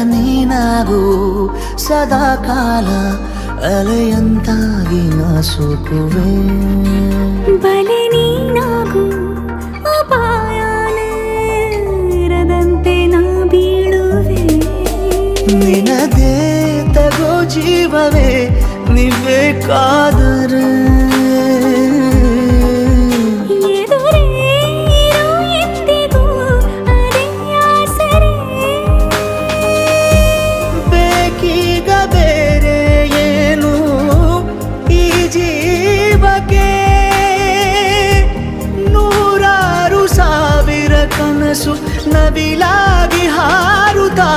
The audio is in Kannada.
ನೀನಾಗು ಸದಾ ಕಾಲ ಅಲೆಯಂತಾಗಿ ನಾ ಸೋಕುವೆ ಬಲೆ ನೀನಾಗು ಅಪಾಯದಂತೆ ನಾ ಬೀಳುವೆ ನಿನದೇ ತಗೋ ಜೀವವೇ ನಿಬೇಕಾದರೆ ನವಿಲಾಗಿ ಹಾರುತ್ತಾ